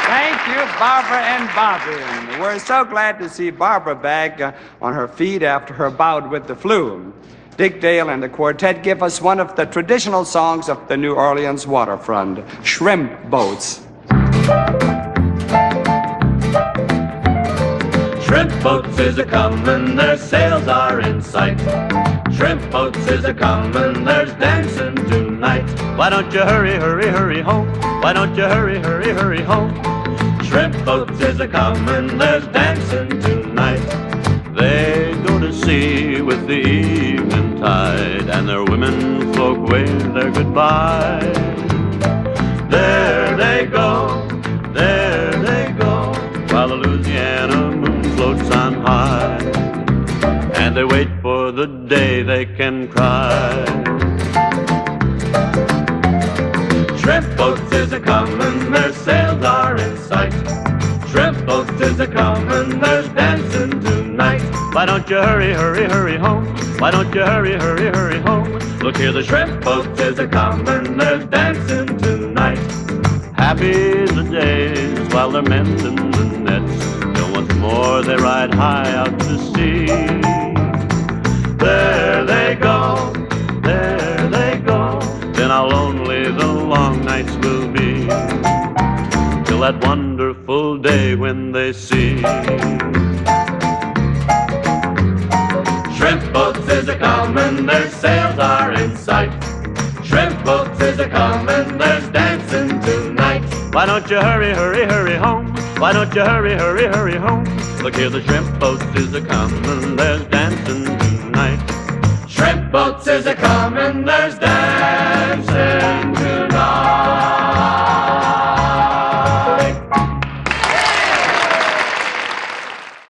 Thank you, Barbara and Bobby. We're so glad to see Barbara back on her feet after her bout with the flu. Dick Dale and the quartet give us one of the traditional songs of the New Orleans waterfront, Shrimp Boats. Shrimp boats is a-comin', their sails are in sight. Shrimp boats is a-comin', there's dancing tonight. Why don't you hurry, hurry, hurry home? Why don't you hurry, hurry, hurry home? Shrimp boats is a-comin', there's dancing tonight. They go to sea with the evening tide, and their women folk wave their goodbye. There they go, while the Louisiana moon floats on high, and they wait for the day they can cry. Shrimp boats is a-comin', their sails are in sight. Shrimp boats is a-comin', there's dancing tonight. Why don't you hurry, hurry, hurry home? Why don't you hurry, hurry, hurry home? Look here, the shrimp boats is a-comin', there's dancing tonight. Happy the days while they're mending the nets, till once more they ride high out to sea. There they go, then how lonely the long nights will be, till that wonderful day when they see. Shrimp boats is a-comin', their sails are in sight. Shrimp boats is a-comin', there's dancing tonight. Why don't you hurry, hurry, hurry home? Why don't you hurry, hurry, hurry home? Look here, the shrimp boats is a-comin', there's dancing tonight. Shrimp boats is a-comin', there's dancing tonight.